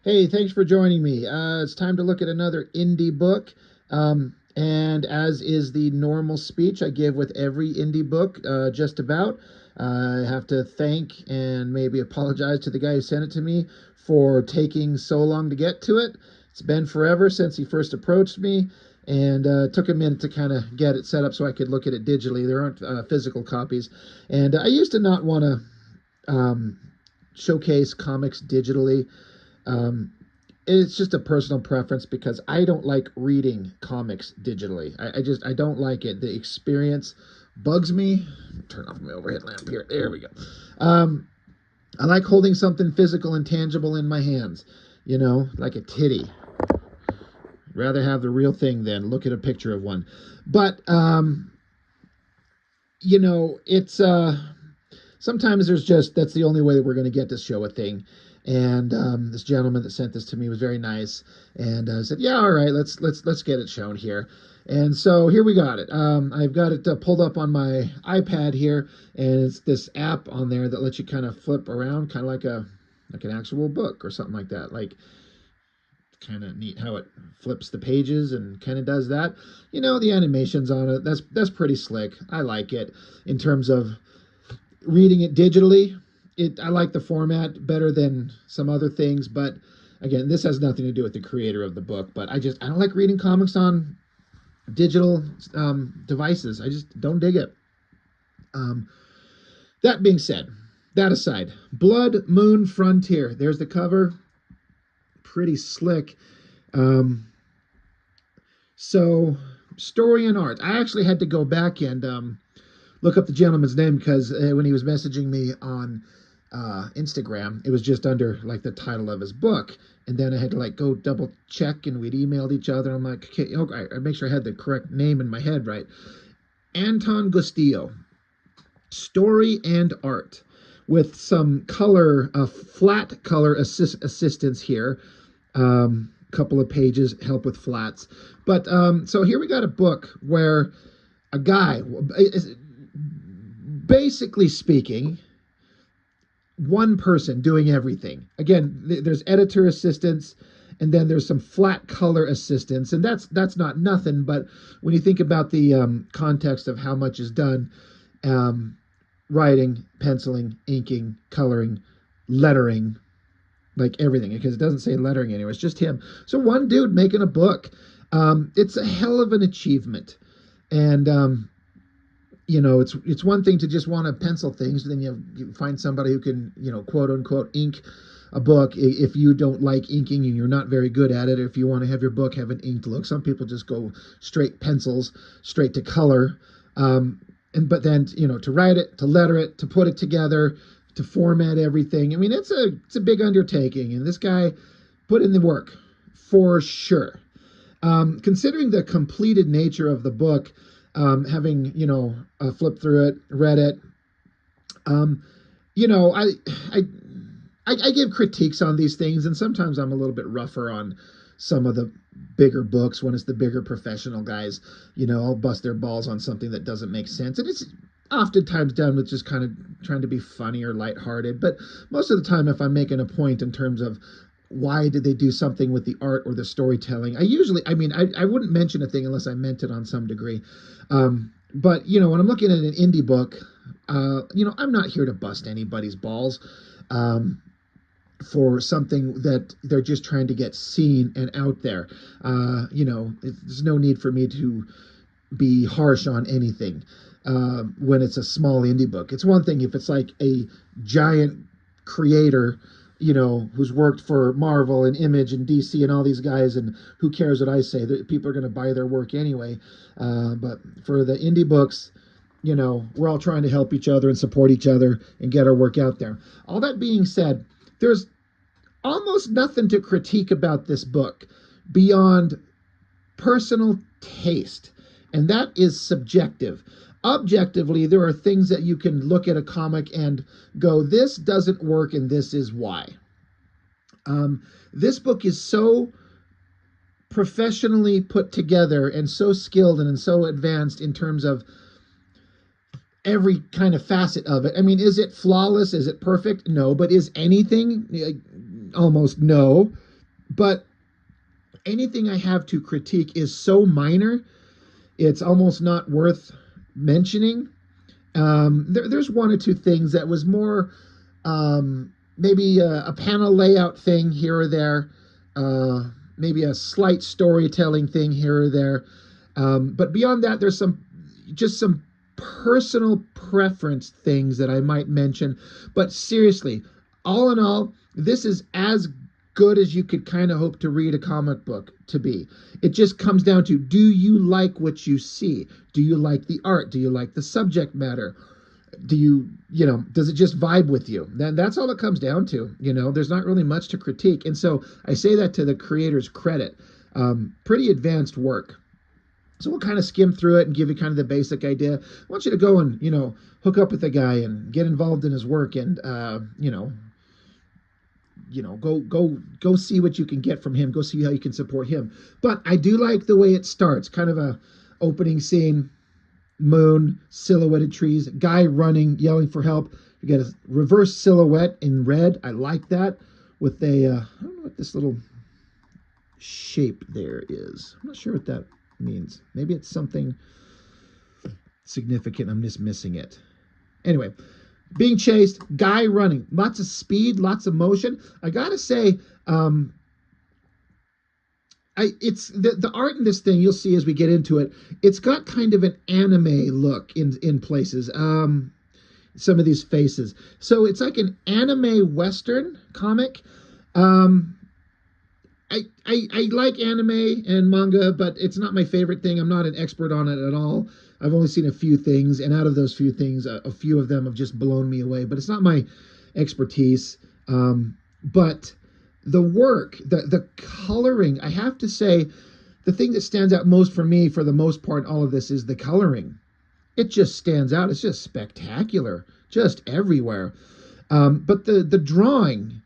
Hey, thanks for joining me. It's time to look at another indie book. And as is the normal speech I give with every indie book, just about, I have to thank and maybe apologize to the guy who sent it to me for taking so long to get to it. It's been forever since he first approached me, and it took a minute to kind of get it set up so I could look at it digitally. There aren't physical copies. And I used to not want to showcase comics digitally. Um, it's just a personal preference because I don't like reading comics digitally. I don't like it. The experience bugs me. Turn off my overhead lamp here. There we go. Um, I like holding something physical and tangible in my hands, like a titty. Rather have the real thing than look at a picture of one. But it's sometimes there's just that's the only way that we're going to get to show a thing. And this gentleman that sent this to me was very nice, and said, "Yeah, all right, let's get it shown here." And so here we got it. I've got it pulled up on my iPad here, and it's this app on there that lets you kind of flip around, kind of like an actual book or something like that. Like, kind of neat how it flips the pages and kind of does that. The animations on it, that's pretty slick. I like it in terms of reading it digitally. I like the format better than some other things, but again, this has nothing to do with the creator of the book. But I don't like reading comics on digital devices. I just don't dig it. Um, that being said, that aside, Blood Moon Frontier. There's the cover. Pretty slick. So story and art. I actually had to go back and look up the gentleman's name because when he was messaging me on Instagram, it was just under like the title of his book, and then I had to like go double check, and we'd emailed each other. I'm like, okay, I make sure I had the correct name in my head right. Anton Gustillo, story and art, with some color, flat color assistance here. Couple of pages help with flats, but so here we got a book where a guy, basically speaking, one person doing everything. Again, there's editor assistance, and then there's some flat color assistance, and that's not nothing. But when you think about the context of how much is done, writing, penciling, inking, coloring, lettering, like everything, because it doesn't say lettering anywhere. It's just him. So one dude making a book. It's a hell of an achievement, and it's one thing to just want to pencil things, then you find somebody who can, quote unquote, ink a book if you don't like inking and you're not very good at it, or if you want to have your book have an inked look. Some people just go straight pencils, straight to color. But then, to write it, to letter it, to put it together, to format everything. I mean, it's a big undertaking, and this guy put in the work for sure. Considering the completed nature of the book, having flipped through it, read it, you know, I, I I give critiques on these things, and sometimes I'm a little bit rougher on some of the bigger books when it's the bigger professional guys. I'll bust their balls on something that doesn't make sense, and it's oftentimes done with just kind of trying to be funny or lighthearted. But most of the time, if I'm making a point in terms of why did they do something with the art or the storytelling, I wouldn't mention a thing unless I meant it on some degree. But when I'm looking at an indie book, I'm not here to bust anybody's balls for something that they're just trying to get seen and out there. There's no need for me to be harsh on anything when it's a small indie book. It's one thing if it's like a giant creator, who's worked for Marvel and Image and DC and all these guys, and who cares what I say? People are going to buy their work anyway. But for the indie books, we're all trying to help each other and support each other and get our work out there. All that being said, there's almost nothing to critique about this book beyond personal taste, and that is subjective. Objectively, there are things that you can look at a comic and go, this doesn't work and this is why. This book is so professionally put together and so skilled and so advanced in terms of every kind of facet of it. I mean, is it flawless? Is it perfect? No. But is anything? Almost no. But anything I have to critique is so minor, it's almost not worth mentioning. There's one or two things that was more maybe a panel layout thing here or there, maybe a slight storytelling thing here or there. But beyond that, there's some personal preference things that I might mention. But seriously, all in all, this is as good as you could kind of hope to read a comic book to be. It just comes down to, do you like what you see? Do you like the art? Do you like the subject matter? Do does it just vibe with you? Then that's all it comes down to. There's not really much to critique. And so I say that to the creator's credit. Pretty advanced work. So we'll kind of skim through it and give you kind of the basic idea. I want you to go and, hook up with the guy and get involved in his work and, go see what you can get from him. Go see how you can support him. But I do like the way it starts. Kind of a opening scene, moon, silhouetted trees, guy running, yelling for help. You get a reverse silhouette in red. I like that with a, I don't know what this little shape there is. I'm not sure what that means. Maybe it's something significant. I'm just missing it. Anyway, being chased, guy running, lots of speed, lots of motion. I gotta say, it's the art in this thing. You'll see as we get into it. It's got kind of an anime look in places. Some of these faces. So it's like an anime Western comic. I like anime and manga, but it's not my favorite thing. I'm not an expert on it at all. I've only seen a few things, and out of those few things, a few of them have just blown me away. But it's not my expertise. But the work, the coloring, I have to say, the thing that stands out most for me, for the most part, in all of this is the coloring. It just stands out. It's just spectacular, just everywhere. But the drawing,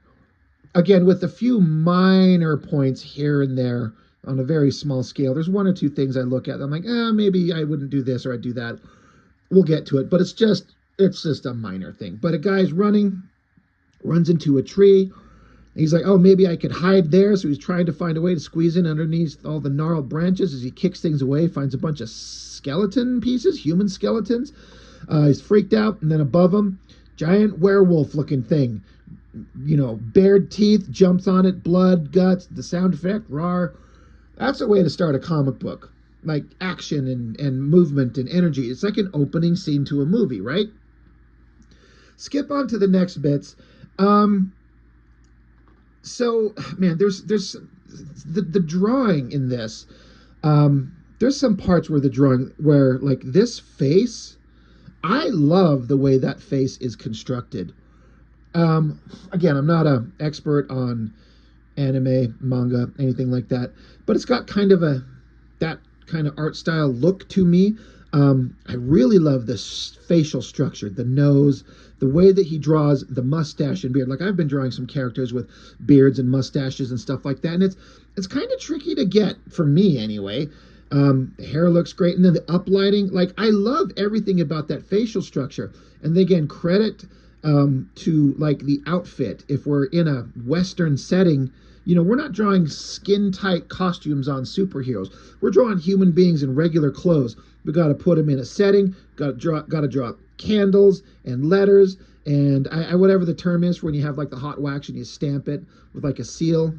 again, with a few minor points here and there on a very small scale. There's one or two things I look at. I'm like, maybe I wouldn't do this or I'd do that. We'll get to it, but it's just a minor thing. But a guy's runs into a tree. He's like, oh, maybe I could hide there. So he's trying to find a way to squeeze in underneath all the gnarled branches as he kicks things away, finds a bunch of skeleton pieces, human skeletons. He's freaked out. And then above him, giant werewolf looking thing. Bared teeth, jumps on it, blood, guts, the sound effect, rawr. That's a way to start a comic book. Like action and movement and energy. It's like an opening scene to a movie, right? Skip on to the next bits. So, man, there's the drawing in this. There's some parts where like this face, I love the way that face is constructed. Again, I'm not an expert on anime, manga, anything like that, but it's got kind of that kind of art style look to me. I really love the facial structure, the nose, the way that he draws the mustache and beard. Like, I've been drawing some characters with beards and mustaches and stuff like that, and it's kind of tricky to get, for me anyway. The hair looks great, and then the uplighting. Like, I love everything about that facial structure. And again, credit to like the outfit. If we're in a Western setting, we're not drawing skin tight costumes on superheroes. We're drawing human beings in regular clothes. We got to put them in a setting. Got to draw candles and letters and whatever the term is for when you have like the hot wax and you stamp it with like a seal.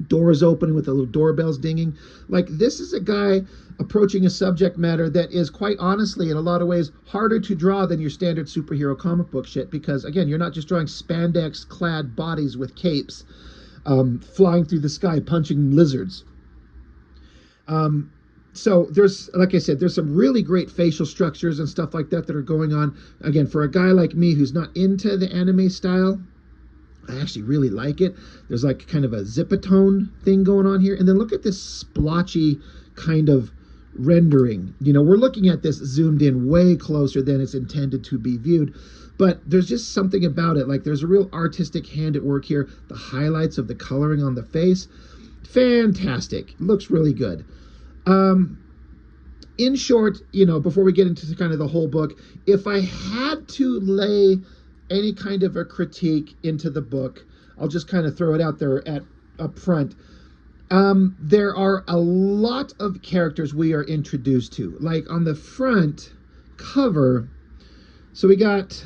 Doors open with the little doorbells dinging. Like, this is a guy approaching a subject matter that is, quite honestly, in a lot of ways, harder to draw than your standard superhero comic book shit, because again, you're not just drawing spandex clad bodies with capes flying through the sky punching lizards. So there's, like I said, there's some really great facial structures and stuff like that are going on. Again, for a guy like me who's not into the anime style, I actually really like it. There's like kind of a zipatone thing going on here. And then look at this splotchy kind of rendering. We're looking at this zoomed in way closer than it's intended to be viewed. But there's just something about it. Like, there's a real artistic hand at work here. The highlights of the coloring on the face, fantastic. Looks really good. In short, before we get into kind of the whole book, if I had to lay any kind of a critique into the book, I'll just kind of throw it out there at up front. There are a lot of characters we are introduced to. Like on the front cover, so we got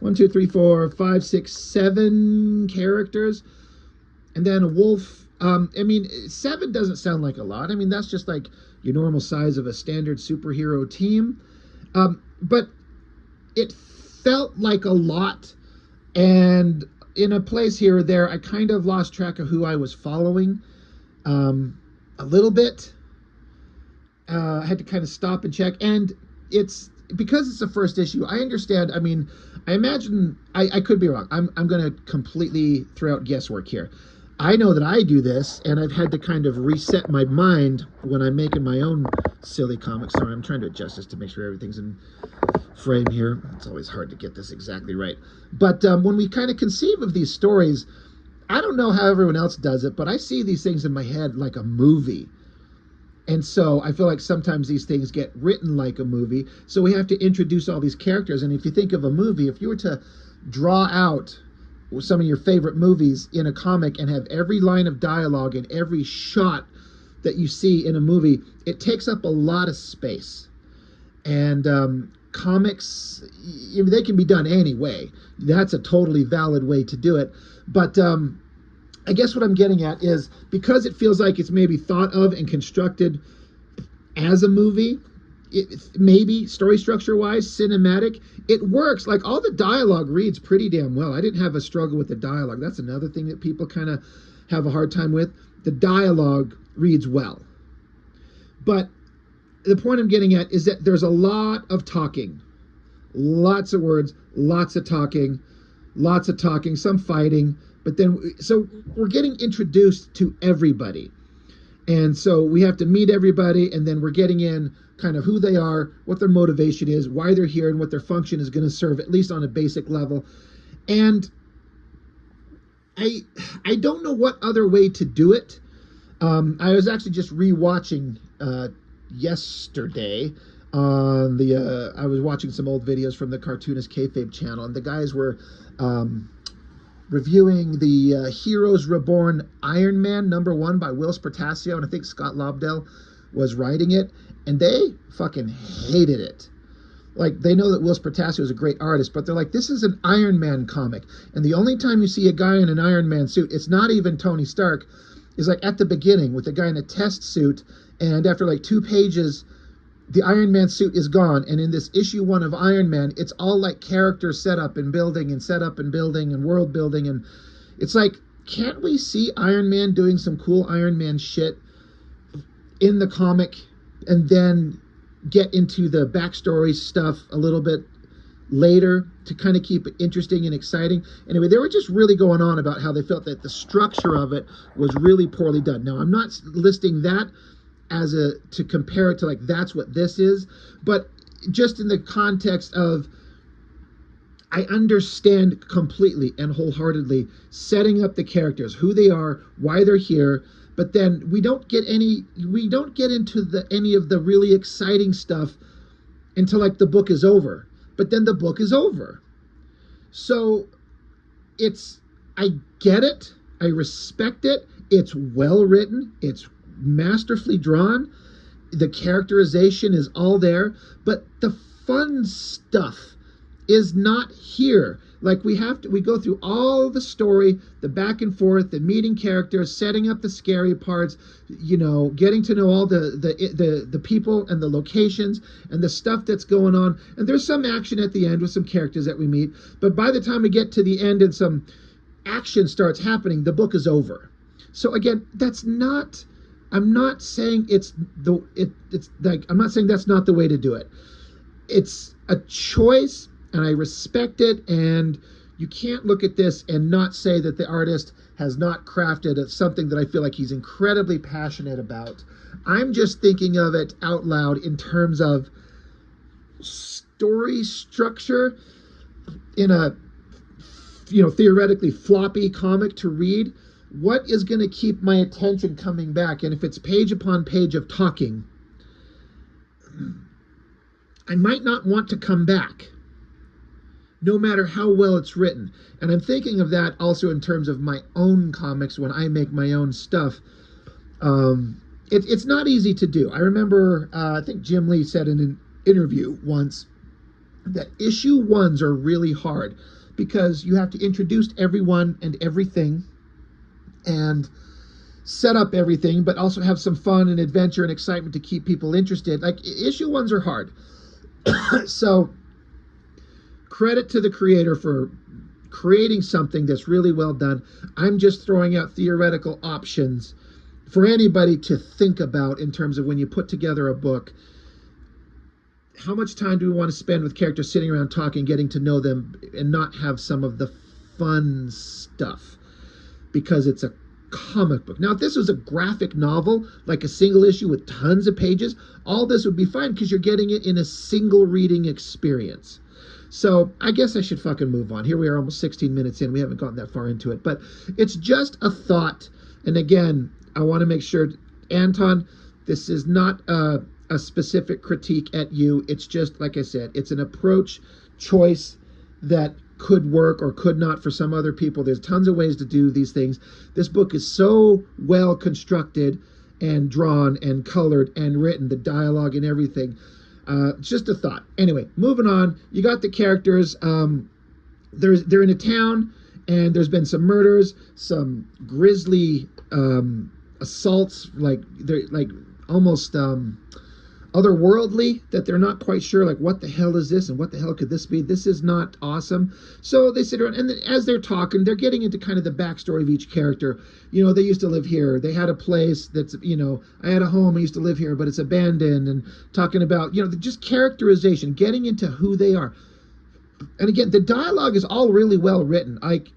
1, 2, 3, 4, 5, 6, 7 characters, and then a wolf. I mean, 7 doesn't sound like a lot. I mean, that's just like your normal size of a standard superhero team. But it felt like a lot, and in a place here or there, I kind of lost track of who I was following a little bit. I had to kind of stop and check, and it's because it's the first issue. I understand. I mean, I imagine I could be wrong. I'm going to completely throw out guesswork here. I know that I do this, and I've had to kind of reset my mind when I'm making my own silly comics. Sorry, I'm trying to adjust this to make sure everything's in frame here. It's always hard to get this exactly right. But when we kind of conceive of these stories, I don't know how everyone else does it, but I see these things in my head like a movie. And so I feel like sometimes these things get written like a movie. So we have to introduce all these characters. And if you think of a movie, if you were to draw out some of your favorite movies in a comic and have every line of dialogue and every shot that you see in a movie, it takes up a lot of space. And comics, they can be done anyway. That's a totally valid way to do it. But I guess what I'm getting at is because it feels like it's maybe thought of and constructed as a movie, maybe story structure wise, cinematic, it works. Like all the dialogue reads pretty damn well. I didn't have a struggle with the dialogue. That's another thing that people kind of have a hard time with. The dialogue reads well. But the point I'm getting at is that there's a lot of talking, lots of words, lots of talking, some fighting. But then, so we're getting introduced to everybody. And so we have to meet everybody, and then we're getting in kind of who they are, what their motivation is, why they're here, and what their function is going to serve, at least on a basic level. And I don't know what other way to do it. I was actually just rewatching yesterday on the, I was watching some old videos from the Cartoonist Kayfabe channel, and the guys were reviewing the Heroes Reborn Iron Man #1 by Will Spertasio, and I think Scott Lobdell was writing it, and they fucking hated it. Like, they know that Will Spertasio is a great artist, but they're like, this is an Iron Man comic, and the only time you see a guy in an Iron Man suit, it's not even Tony Stark, is like at the beginning with a guy in a test suit, and after like 2 pages, the Iron Man suit is gone. And in this issue 1 of Iron Man, it's all like character setup and building and setup and building and world building. And it's like, can't we see Iron Man doing some cool Iron Man shit in the comic and then get into the backstory stuff a little bit later to kind of keep it interesting and exciting? Anyway, they were just really going on about how they felt that the structure of it was really poorly done. Now, I'm not listing that as to compare it to like that's what this is, but just in the context of, I understand completely and wholeheartedly setting up the characters, who they are, why they're here, but then we don't get into any of the really exciting stuff until like the book is over. But then the book is over. So I get it, I respect it, it's well written, it's masterfully drawn, the characterization is all there, but the fun stuff is not here. Like we go through all the story, the back and forth, the meeting characters, setting up the scary parts, getting to know all the people and the locations and the stuff that's going on. And there's some action at the end with some characters that we meet, but by the time we get to the end and some action starts happening, the book is over. So again, I'm not saying I'm not saying that's not the way to do it. It's a choice, and I respect it, and you can't look at this and not say that the artist has not crafted something that I feel like he's incredibly passionate about. I'm just thinking of it out loud in terms of story structure in a theoretically floppy comic to read. What is going to keep my attention coming back? And if it's page upon page of talking, I might not want to come back. no matter how well it's written. And I'm thinking of that also in terms of my own comics when I make my own stuff. It's not easy to do. I remember, I think Jim Lee said in an interview once that issue ones are really hard because you have to introduce everyone and everything and set up everything, but also have some fun and adventure and excitement to keep people interested. Like, issue ones are hard. So credit to the creator for creating something that's really well done. I'm just throwing out theoretical options for anybody to think about in terms of when you put together a book. How much time do we want to spend with characters sitting around talking, getting to know them, and not have some of the fun stuff? Because it's a comic book. Now, if this was a graphic novel, like a single issue with tons of pages, all this would be fine because you're getting it in a single reading experience. So I guess I should fucking move on. Here we are almost 16 minutes in. We haven't gotten that far into it, but it's just a thought. And again, I want to make sure, Anton, this is not a specific critique at you. It's just, like I said, it's an approach choice that could work or could not for some other people. There's tons of ways to do these things. This book is so well constructed and drawn and colored and written, the dialogue and everything. It's just a thought. Anyway, moving on. You got the characters. They're in a town, and there's been some murders, some grisly assaults, like they're like almost otherworldly, that they're not quite sure, like, what the hell is this and what the hell could this be? This is not awesome. So they sit around, and as they're talking, they're getting into kind of the backstory of each character. You know, they used to live here. They had a place that's, you know, I had a home, I used to live here, but it's abandoned, and talking about, you know, just characterization, getting into who they are. And again, the dialogue is all really well written. Like,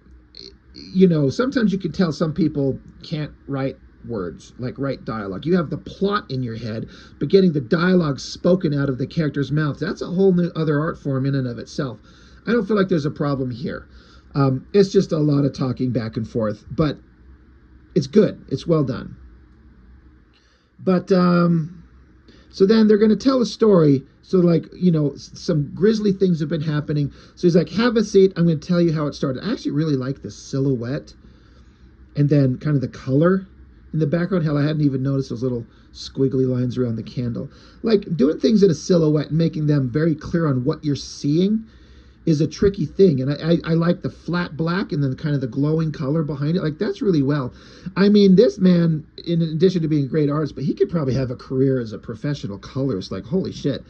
you know, sometimes you can tell some people can't write words, like write dialogue. You have the plot in your head, but getting the dialogue spoken out of the character's mouth, that's a whole new other art form in and of itself. I don't feel like there's a problem here. It's just a lot of talking back and forth, but it's good. It's well done. But so then they're going to tell a story. So, like, you know, some grisly things have been happening. So he's like, have a seat. I'm going to tell you how it started. I actually really like the silhouette and then kind of the color in the background. Hell, I hadn't even noticed those little squiggly lines around the candle. Like, doing things in a silhouette and making them very clear on what you're seeing is a tricky thing. And I like the flat black and then kind of the glowing color behind it. Like, that's really well. I mean, this man, in addition to being a great artist, but he could probably have a career as a professional colorist. Like, holy shit,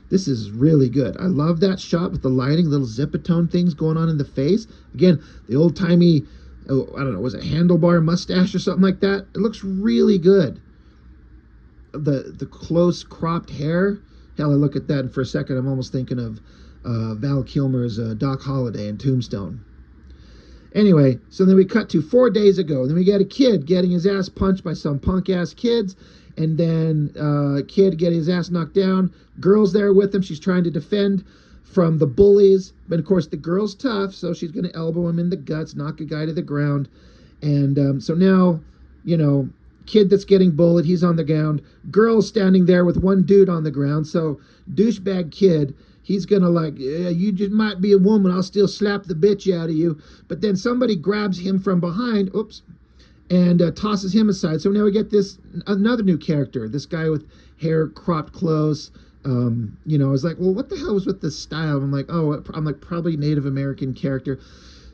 this is really good. I love that shot with the lighting, little zipatone things going on in the face. Again, the old-timey, oh, I don't know, was it handlebar mustache or something like that? It looks really good. The close cropped hair. Hell, I look at that and for a second I'm almost thinking of Val Kilmer's Doc Holliday in Tombstone. Anyway, so then we cut to 4 days ago. Then we got a kid getting his ass punched by some punk-ass kids. And then a kid getting his ass knocked down. Girl's there with him. She's trying to defend from the bullies. But, of course, the girl's tough, so she's going to elbow him in the guts, knock a guy to the ground. And so now, you know, kid that's getting bullied, he's on the ground. Girl's standing there with one dude on the ground. So douchebag kid, he's going to like, yeah, you just might be a woman. I'll still slap the bitch out of you. But then somebody grabs him from behind. Oops. And tosses him aside. So now we get another new character, this guy with hair cropped close. You know, I was like, well, what the hell was with this style? I'm like, probably Native American character.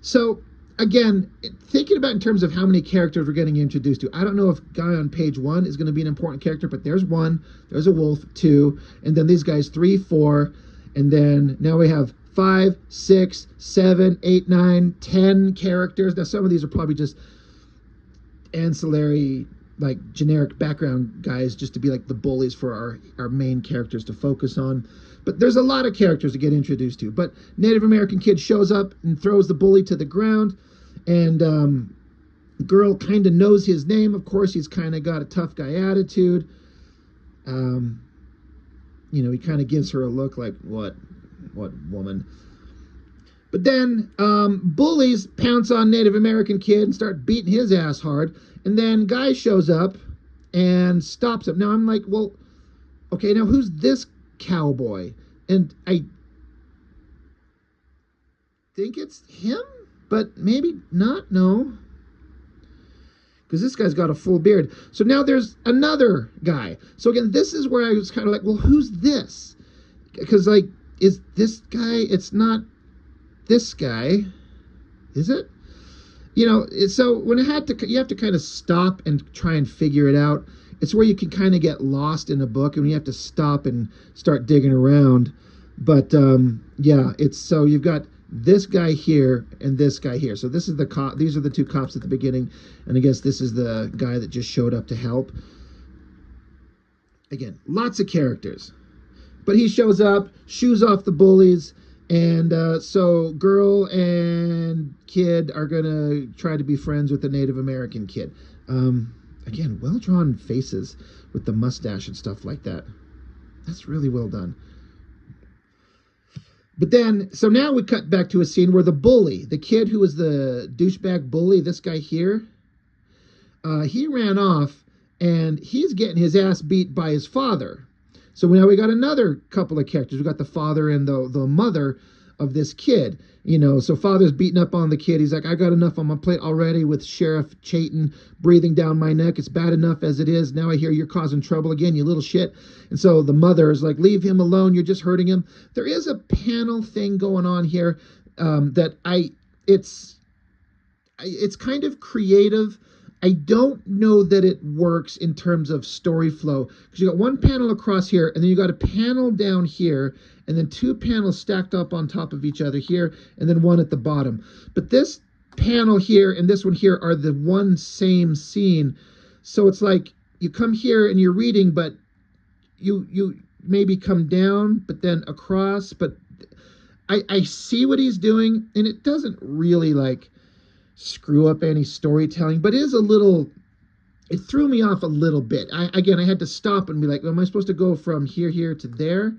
So again, thinking about in terms of how many characters we're getting introduced to, I don't know if guy on page 1 is going to be an important character, but there's 1, there's a wolf, 2, and then these guys 3, 4, and then now we have 5, 6, 7, 8, 9, 10 characters. Now some of these are probably just ancillary, like generic background guys, just to be like the bullies for our main characters to focus on. But there's a lot of characters to get introduced to. But Native American kid shows up and throws the bully to the ground, and girl kind of knows his name. Of course, he's kind of got a tough guy attitude. You know, he kind of gives her a look like, what woman? But then bullies pounce on Native American kid and start beating his ass hard. And then guy shows up and stops him. Now I'm like, well, okay, now who's this cowboy? And think it's him, but maybe not. No, because this guy's got a full beard. So now there's another guy. So again, this is where I was kind of like, well, who's this? Because like, is this guy? It's not this guy, is it? You know, so when it had to, you have to kind of stop and try and figure it out. It's where you can kind of get lost in a book, and you have to stop and start digging around. But yeah, it's so you've got this guy here and this guy here. So this is the cop. These are the two cops at the beginning, and I guess this is the guy that just showed up to help. Again, lots of characters, but he shows up, shoos off the bullies, and so girl and kid are gonna try to be friends with the Native American kid. Again, well-drawn faces with the mustache and stuff like that. That's really well done. But then, so now we cut back to a scene where the bully, the kid who was the douchebag bully, this guy here, he ran off, and he's getting his ass beat by his father. So now we got another couple of characters. We got the father and the mother of this kid. You know, so father's beating up on the kid. He's like, I got enough on my plate already with Sheriff Chayton breathing down my neck. It's bad enough as it is. Now I hear you're causing trouble again, you little shit. And so the mother is like, leave him alone. You're just hurting him. There is a panel thing going on here that it's kind of creative. I don't know that it works in terms of story flow, because you got one panel across here, and then you got a panel down here, and then two panels stacked up on top of each other here, and then one at the bottom. But this panel here and this one here are the one same scene. So it's like you come here and you're reading, but you maybe come down, but then across. But I see what he's doing, and it doesn't really like screw up any storytelling, but it is a little, it threw me off a little bit. I had to stop and be like, am I supposed to go from here to there,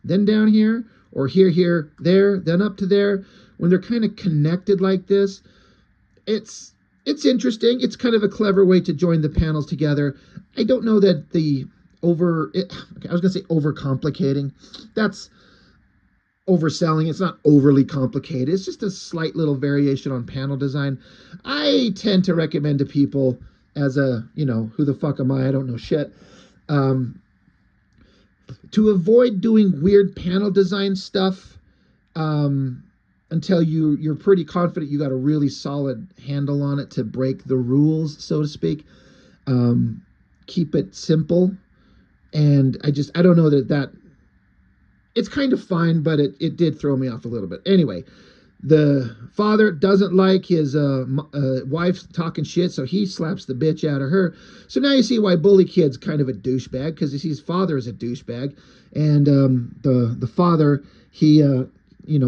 then down here, or here, there, then up to there? When they're kind of connected like this, it's interesting. It's kind of a clever way to join the panels together. I don't know that I was gonna say overcomplicating. That's overselling. It's not overly complicated. It's just a slight little variation on panel design. I tend to recommend to people as a, who the fuck am I? I don't know shit. To avoid doing weird panel design stuff until you're pretty confident you got a really solid handle on it to break the rules, so to speak. Keep it simple. And I don't know that it's kind of fine, but it did throw me off a little bit. Anyway, the father doesn't like his wife talking shit, so he slaps the bitch out of her. So now you see why Bully Kid's kind of a douchebag, because his father is a douchebag. And the father, the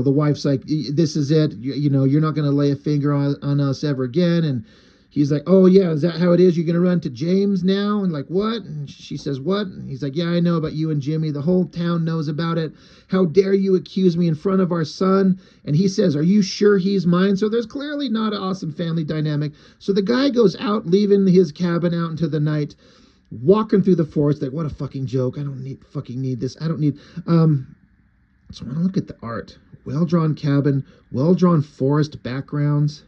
wife's like, this is it. You're not going to lay a finger on us ever again. And he's like, oh, yeah, is that how it is? You're going to run to James now? And like, what? And she says, what? And he's like, yeah, I know about you and Jimmy. The whole town knows about it. How dare you accuse me in front of our son? And he says, are you sure he's mine? So there's clearly not an awesome family dynamic. So the guy goes out, leaving his cabin out into the night, walking through the forest. Like, what a fucking joke. I don't need this. I don't need... So I want to look at the art. Well-drawn cabin, well-drawn forest backgrounds.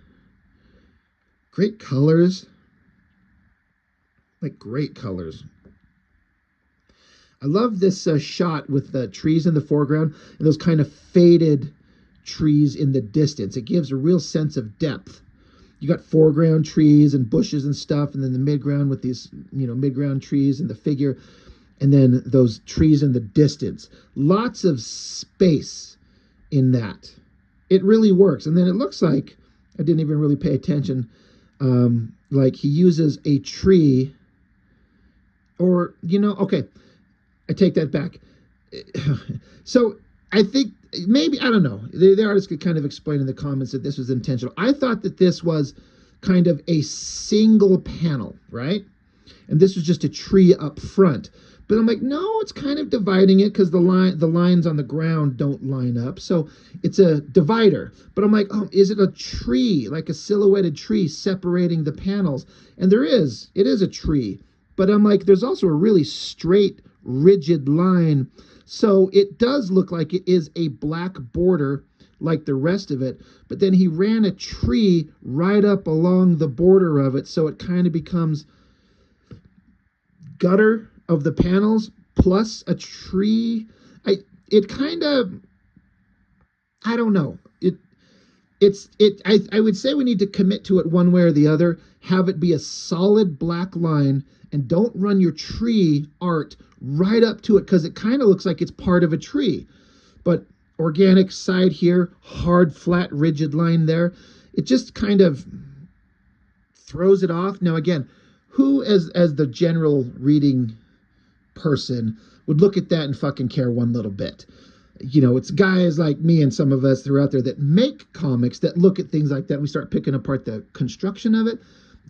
Great colors, like great colors. I love this shot with the trees in the foreground and those kind of faded trees in the distance. It gives a real sense of depth. You got foreground trees and bushes and stuff, and then the midground with these, midground trees and the figure, and then those trees in the distance. Lots of space in that. It really works. And then it looks like, I didn't even really pay attention, like he uses a tree, or, okay, I take that back. So I think maybe, I don't know, the artist could kind of explain in the comments that this was intentional. I thought that this was kind of a single panel, right? And this was just a tree up front. But I'm like, no, it's kind of dividing it, because the lines on the ground don't line up. So it's a divider. But I'm like, oh, is it a tree, like a silhouetted tree separating the panels? And it is a tree. But I'm like, there's also a really straight, rigid line. So it does look like it is a black border like the rest of it, but then he ran a tree right up along the border of it, so it kind of becomes gutter of the panels plus a tree. It kind of, I don't know. I would say we need to commit to it one way or the other. Have it be a solid black line, and don't run your tree art right up to it, because it kind of looks like it's part of a tree. But organic side here, hard, flat, rigid line there. It just kind of throws it off. Now again, who as the general reading person would look at that and fucking care one little bit? You know, it's guys like me and some of us who are out there that make comics that look at things like that. We start picking apart the construction of it.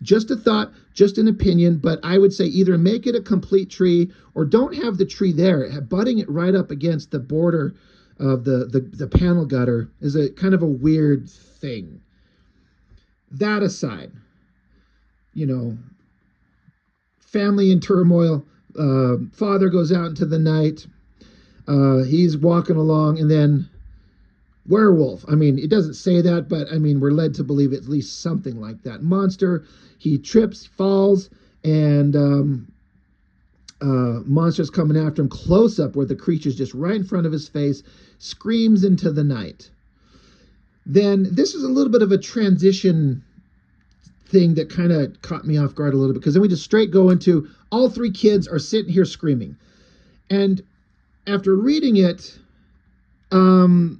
Just a thought, just an opinion, but I would say either make it a complete tree or don't have the tree there. Butting it right up against the border of the panel gutter is a kind of a weird thing. That aside, you know, family in turmoil, father goes out into the night, he's walking along, and then werewolf. I mean, it doesn't say that, but I mean, we're led to believe at least something like that. Monster, he trips, falls, and monster's coming after him, close up where the creature's just right in front of his face, screams into the night. Then this is a little bit of a transition thing that kind of caught me off guard a little bit, because then we just straight go into all three kids are sitting here screaming. And after reading it, I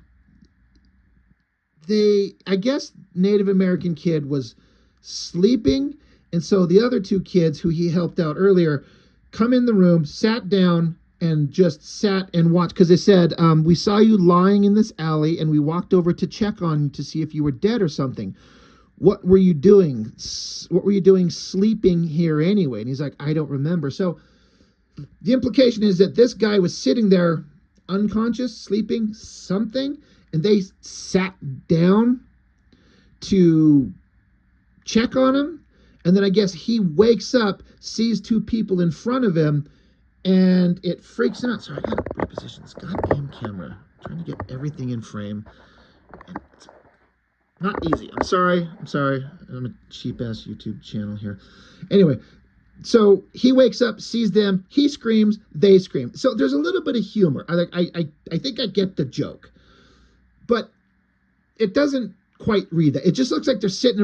guess Native American kid was sleeping, and so the other two kids who he helped out earlier come in the room, sat down, and just sat and watched, because they said, we saw you lying in this alley, and we walked over to check on you to see if you were dead or something. What were you doing? What were you doing sleeping here anyway? And he's like, I don't remember. So the implication is that this guy was sitting there unconscious, sleeping, something, and they sat down to check on him. And then I guess he wakes up, sees two people in front of him, and it freaks him out. Sorry, I gotta reposition this goddamn camera. I'm trying to get everything in frame. And it's not easy. I'm sorry. I'm a cheap-ass YouTube channel here. Anyway, so he wakes up, sees them, he screams, they scream. So there's a little bit of humor. I think I get the joke. But it doesn't quite read that. It just looks like they're sitting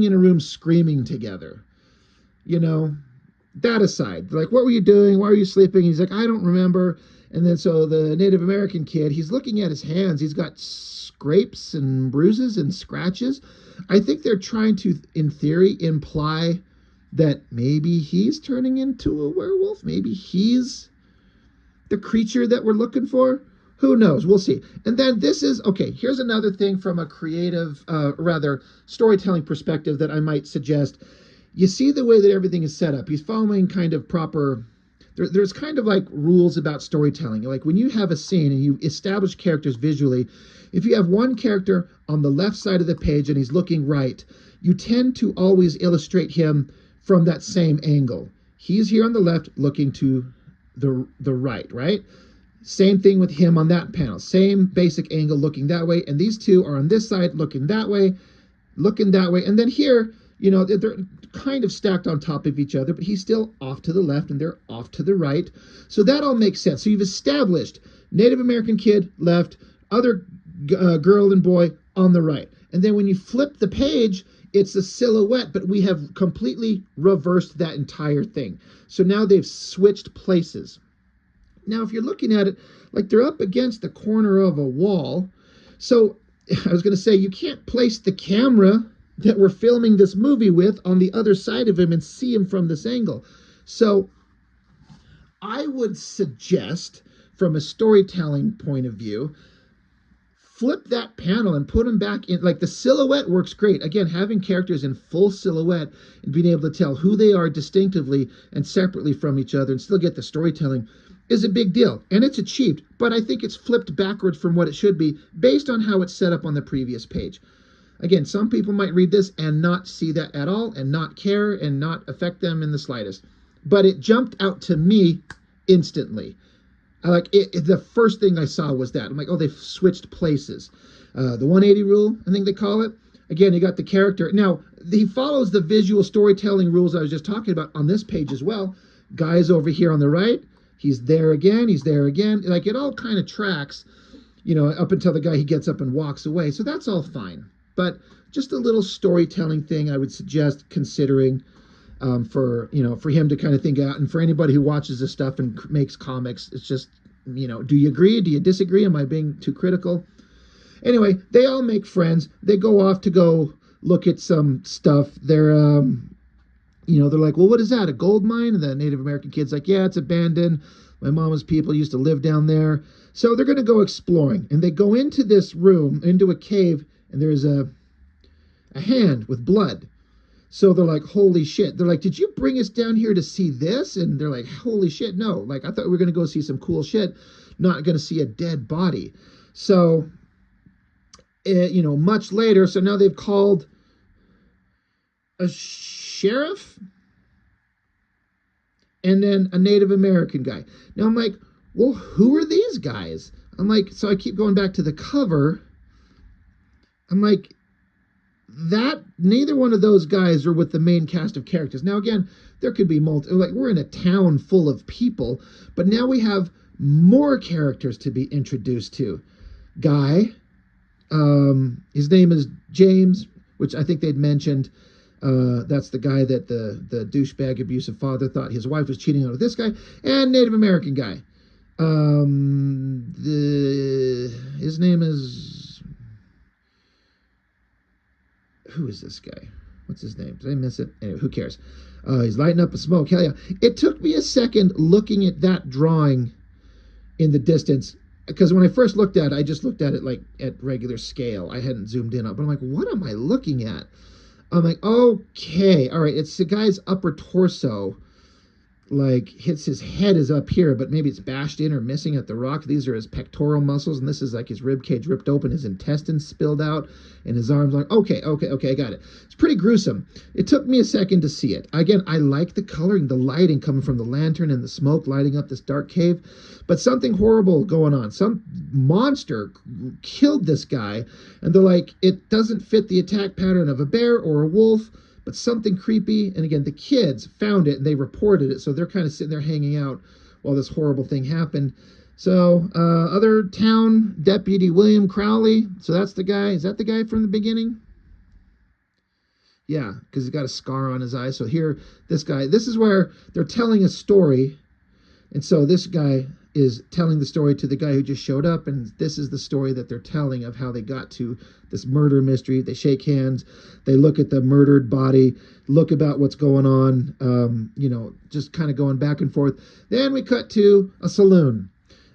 in a room screaming together. You know, that aside, like, what were you doing? Why were you sleeping? He's like, I don't remember. And then so the Native American kid, he's looking at his hands. He's got scrapes and bruises and scratches. I think they're trying to, in theory, imply that maybe he's turning into a werewolf. Maybe he's the creature that we're looking for. Who knows? We'll see. And then this is, okay, here's another thing from a creative, rather storytelling perspective that I might suggest. You see the way that everything is set up. He's following kind of proper, there's kind of like rules about storytelling. Like when you have a scene and you establish characters visually, if you have one character on the left side of the page and he's looking right, you tend to always illustrate him from that same angle. He's here on the left looking to the right, right? Same thing with him on that panel. Same basic angle looking that way. And these two are on this side looking that way. And then here, you know, they're kind of stacked on top of each other, but he's still off to the left and they're off to the right. So that all makes sense. So you've established Native American kid left, other girl and boy on the right. And then when you flip the page, it's a silhouette, but we have completely reversed that entire thing. So now they've switched places. Now, if you're looking at it, like they're up against the corner of a wall. So I was going to say, you can't place the camera that we're filming this movie with on the other side of him and see him from this angle. So I would suggest, from a storytelling point of view, flip that panel and put them back in. Like the silhouette works great. Again, having characters in full silhouette and being able to tell who they are distinctively and separately from each other and still get the storytelling is a big deal. And it's achieved, but I think it's flipped backwards from what it should be based on how it's set up on the previous page. Again, some people might read this and not see that at all and not care and not affect them in the slightest. But it jumped out to me instantly. I like it. The first thing I saw was that. I'm like, oh, they've switched places. The 180 rule, I think they call it. Again, you got the character. Now, he follows the visual storytelling rules I was just talking about on this page as well. Guy's over here on the right. He's there again. He's there again. Like, it all kind of tracks, you know, up until the guy, he gets up and walks away. So that's all fine. But just a little storytelling thing I would suggest considering, for, you know, for him to kind of think out. And for anybody who watches this stuff and makes comics, it's just, you know, do you agree? Do you disagree? Am I being too critical? Anyway, they all make friends. They go off to go look at some stuff. They're, you know, they're like, well, what is that? A gold mine? And the Native American kid's like, yeah, it's abandoned. My mama's people used to live down there. So they're going to go exploring. And they go into this room, into a cave, and there's a hand with blood. So they're like, holy shit. They're like, did you bring us down here to see this? And they're like, holy shit, no. Like, I thought we were going to go see some cool shit, not going to see a dead body. So, you know, much later, so now they've called a sheriff and then a Native American guy. Now I'm like, well, who are these guys? I'm like, so I keep going back to the cover. I'm like, that neither one of those guys are with the main cast of characters. Now again, there could be like, we're in a town full of people, but now we have more characters to be introduced to. Guy, his name is James, which I think they'd mentioned. That's the guy that the douchebag abusive father thought his wife was cheating on with this guy. And Native American guy. His name is... Who is this guy? What's his name? Did I miss it? Anyway, who cares? He's lighting up a smoke. Hell yeah. It took me a second looking at that drawing in the distance, because when I first looked at it, I just looked at it like at regular scale. I hadn't zoomed in on it. But I'm like, what am I looking at? I'm like, okay, all right. It's the guy's upper torso. Like, his head is up here, but maybe it's bashed in or missing at the rock. These are his pectoral muscles, and this is like his rib cage ripped open, his intestines spilled out, and his arms are okay, I got it. It's pretty gruesome. It took me a second to see it. Again, I like the coloring, the lighting coming from the lantern and the smoke lighting up this dark cave, but something horrible going on. Some monster killed this guy, and they're like, it doesn't fit the attack pattern of a bear or a wolf, but something creepy. And again, the kids found it and they reported it. So they're kind of sitting there hanging out while this horrible thing happened. So other town deputy, William Crowley. So that's the guy. Is that the guy from the beginning? Yeah, because he's got a scar on his eye. So here, this guy, this is where they're telling a story. And so this guy is telling the story to the guy who just showed up, and this is the story that they're telling of how they got to this murder mystery. They shake hands, they look at the murdered body, look about what's going on, you know, just kind of going back and forth. Then we cut to a saloon.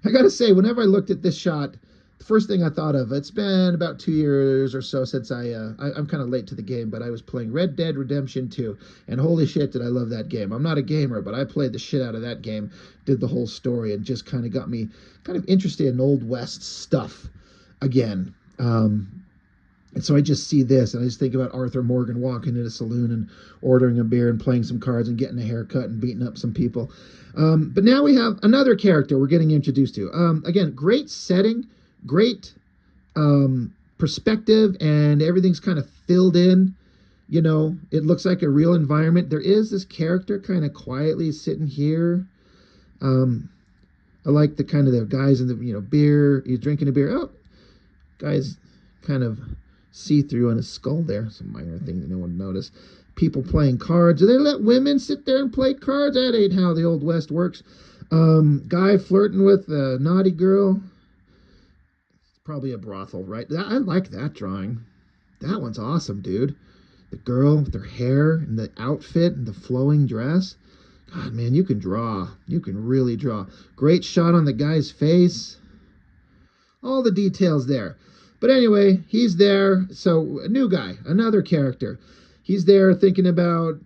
I gotta say, whenever I looked at this shot, the first thing I thought of, it's been about 2 years or so since I'm kind of late to the game, but I was playing Red Dead Redemption 2, and holy shit did I love that game. I'm not a gamer, but I played the shit out of that game, did the whole story, and just kind of got me kind of interested in Old West stuff again. And so I just see this, and I just think about Arthur Morgan walking in a saloon and ordering a beer and playing some cards and getting a haircut and beating up some people. But now we have another character we're getting introduced to. Again, great setting, great perspective, and everything's kind of filled in. You know, it looks like a real environment. There is this character kind of quietly sitting here. I like the kind of the guys in the, you know, beer. He's drinking a beer. Oh, guy's kind of see-through on his skull there. Some minor thing that no one noticed. People playing cards. Do they let women sit there and play cards? That ain't how the Old West works. Guy flirting with a naughty girl. It's probably a brothel, right? I like that drawing. That one's awesome, dude. The girl with her hair and the outfit and the flowing dress. God, man, you can draw. You can really draw. Great shot on the guy's face. All the details there. But anyway, he's there. So a new guy, another character. He's there thinking about,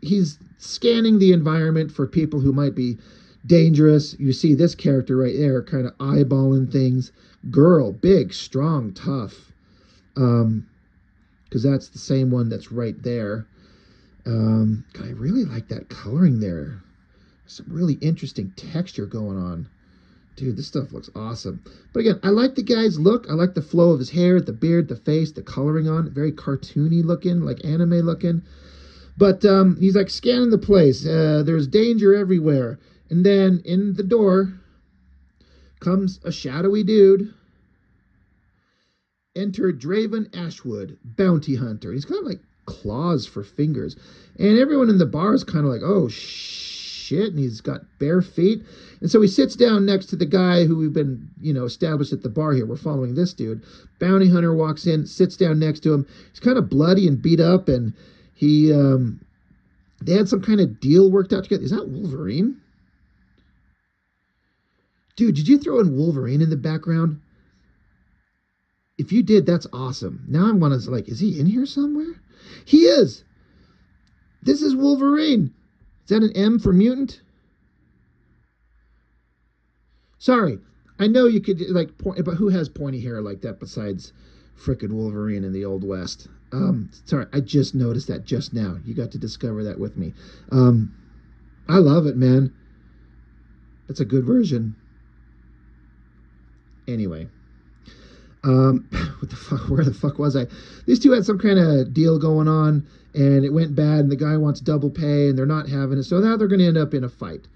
he's scanning the environment for people who might be dangerous. You see this character right there kind of eyeballing things. Girl, big, strong, tough. Because that's the same one that's right there. God, I really like that coloring there. Some really interesting texture going on. Dude, this stuff looks awesome. But again, I like the guy's look. I like the flow of his hair, the beard, the face, the coloring on it. Very cartoony looking, like anime looking. But he's like scanning the place. There's danger everywhere. And then in the door comes a shadowy dude. Enter Draven Ashwood, bounty hunter. He's got like claws for fingers. And everyone in the bar is kind of like, oh shit. And he's got bare feet. And so he sits down next to the guy who we've been, established at the bar here. We're following this dude. Bounty hunter walks in, sits down next to him. He's kind of bloody and beat up. And they had some kind of deal worked out together. Is that Wolverine? Dude, did you throw in Wolverine in the background? If you did, that's awesome. Now I want to, is he in here somewhere? He is. This is Wolverine. Is that an M for mutant? Sorry. I know you could, but who has pointy hair like that besides frickin' Wolverine in the Old West? Sorry, I just noticed that just now. You got to discover that with me. I love it, man. That's a good version. Anyway. What the fuck? Where the fuck was I? These two had some kind of deal going on, and it went bad, and the guy wants double pay, and they're not having it, so now they're going to end up in a fight.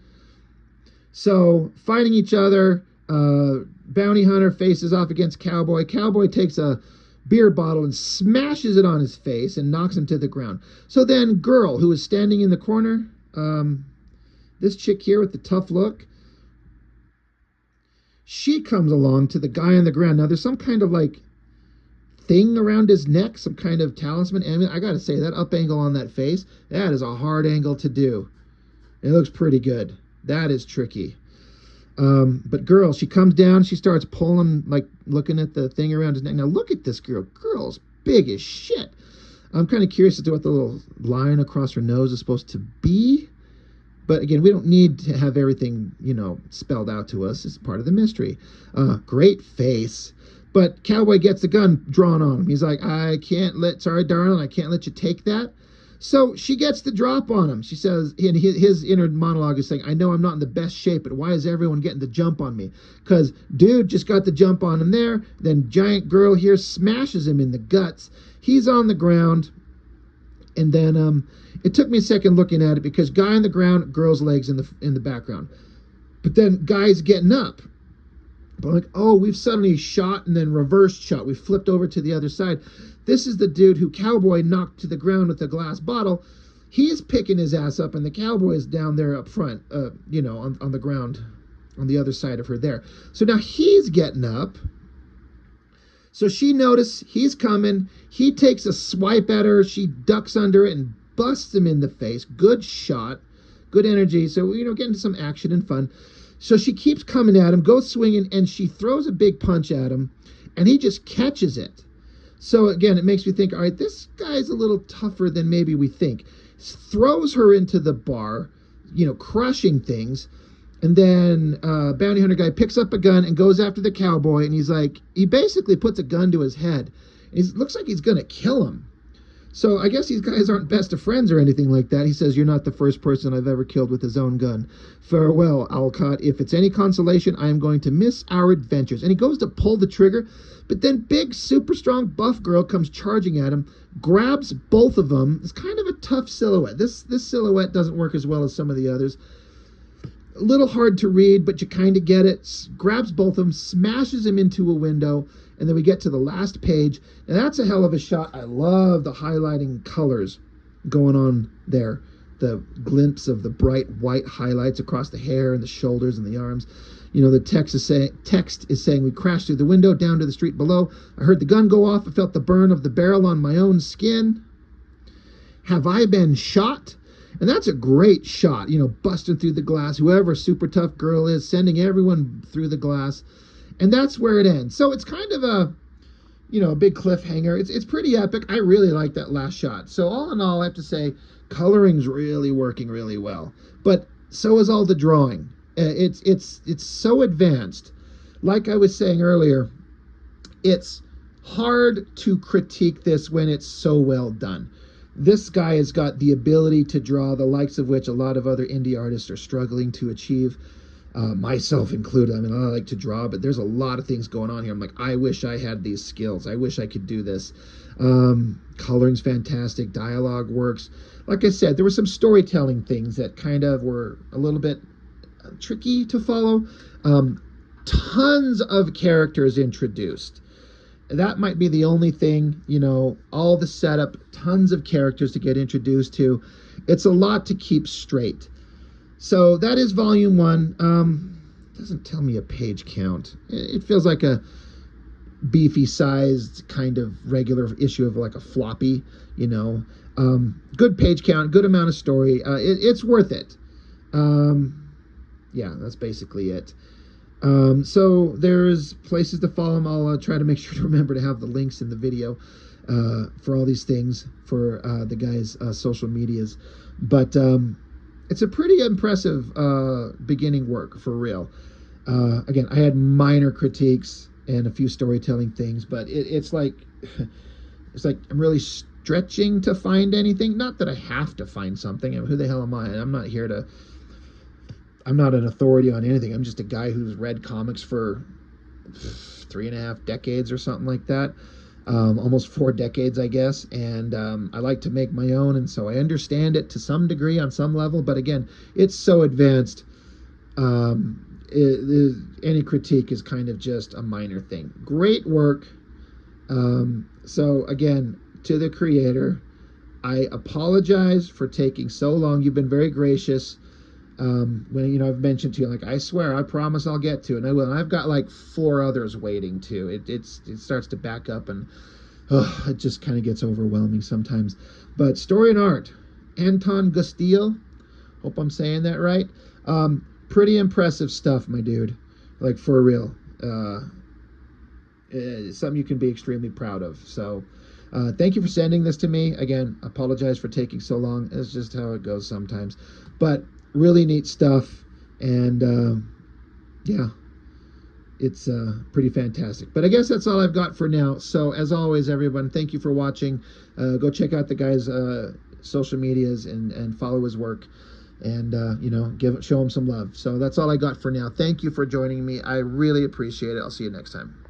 So, fighting each other, bounty hunter faces off against cowboy. Cowboy takes a beer bottle and smashes it on his face and knocks him to the ground. So then girl, who is standing in the corner, this chick here with the tough look, she comes along to the guy on the ground. Now there's some kind of thing around his neck, some kind of talisman. And I gotta say, that up angle on that face, that is a hard angle to do. It looks pretty good. That is tricky. But girl, she comes down, she starts pulling, looking at the thing around his neck. Now look at this girl. Girl's big as shit. I'm kind of curious as to what the little line across her nose is supposed to be. But again, we don't need to have everything, spelled out to us. It's part of the mystery. Great face. But Cowboy gets the gun drawn on him. He's like, sorry, darling, I can't let you take that. So she gets the drop on him. She says, and his inner monologue is saying, I know I'm not in the best shape, but why is everyone getting the jump on me? Because dude just got the jump on him there. Then giant girl here smashes him in the guts. He's on the ground. And then it took me a second looking at it because guy on the ground, girl's legs in the background. But then guy's getting up. But I'm like, oh, we've suddenly shot and then reversed shot. We flipped over to the other side. This is the dude who Cowboy knocked to the ground with a glass bottle. He's picking his ass up, and the Cowboy is down there up front, on the ground on the other side of her there. So now he's getting up. So she noticed he's coming. He takes a swipe at her. She ducks under it and busts him in the face. Good shot. Good energy. So, getting some action and fun. So she keeps coming at him, goes swinging, and she throws a big punch at him, and he just catches it. So again, it makes me think, all right, this guy's a little tougher than maybe we think. Throws her into the bar, crushing things. And then bounty hunter guy picks up a gun and goes after the cowboy. And he basically puts a gun to his head. And it looks like he's going to kill him. So I guess these guys aren't best of friends or anything like that. He says, you're not the first person I've ever killed with his own gun. Farewell, Alcott. If it's any consolation, I am going to miss our adventures. And he goes to pull the trigger. But then big, super strong, buff girl comes charging at him, grabs both of them. It's kind of a tough silhouette. This silhouette doesn't work as well as some of the others. A little hard to read, but you kind of get it. Grabs both of them, smashes him into a window, and then we get to the last page. And that's a hell of a shot. I love the highlighting colors going on there. The glimpse of the bright white highlights across the hair and the shoulders and the arms. The text is saying, we crashed through the window down to the street below. I heard the gun go off. I felt the burn of the barrel on my own skin. Have I been shot? And that's a great shot, busting through the glass. Whoever super tough girl is, sending everyone through the glass. And that's where it ends. So it's kind of a big cliffhanger. It's pretty epic. I really like that last shot. So all in all, I have to say, coloring's really working really well. But so is all the drawing. It's so advanced. Like I was saying earlier, it's hard to critique this when it's so well done. This guy has got the ability to draw the likes of which a lot of other indie artists are struggling to achieve. myself included. I mean, I like to draw, but there's a lot of things going on here. I'm like, I wish I had these skills. I wish I could do this. Coloring's fantastic. Dialogue works. Like I said, there were some storytelling things that kind of were a little bit tricky to follow. Tons of characters introduced. That might be the only thing, all the setup, tons of characters to get introduced to. It's a lot to keep straight. So that is volume 1. Doesn't tell me a page count. It feels like a beefy sized kind of regular issue of like a floppy, good page count, good amount of story. It's worth it. Yeah, that's basically it. So there's places to follow them. I'll try to make sure to remember to have the links in the video for all these things for the guys' social medias. But it's a pretty impressive beginning work for real. Again, I had minor critiques and a few storytelling things, but it's like I'm really stretching to find anything. Not that I have to find something. I mean, who the hell am I? I'm not an authority on anything. I'm just a guy who's read comics for 3.5 decades or something like that. Almost 4 decades, I guess. And I like to make my own. And so I understand it to some degree on some level. But again, it's so advanced. Any critique is kind of just a minor thing. Great work. So again, to the creator, I apologize for taking so long. You've been very gracious. When I've mentioned to you, like, I swear, I promise I'll get to it, and I will. And I've got like 4 others waiting too. It starts to back up, and it just kind of gets overwhelming sometimes. But story and art, Anton Gustil, hope I'm saying that right. Pretty impressive stuff, my dude. Like, for real. Something you can be extremely proud of. So thank you for sending this to me. Again, apologize for taking so long. It's just how it goes sometimes. But really neat stuff. And yeah, it's pretty fantastic. But I guess that's all I've got for now. So as always, everyone, thank you for watching. Go check out the guy's social medias and follow his work. And show him some love. So that's all I got for now. Thank you for joining me. I really appreciate it. I'll see you next time.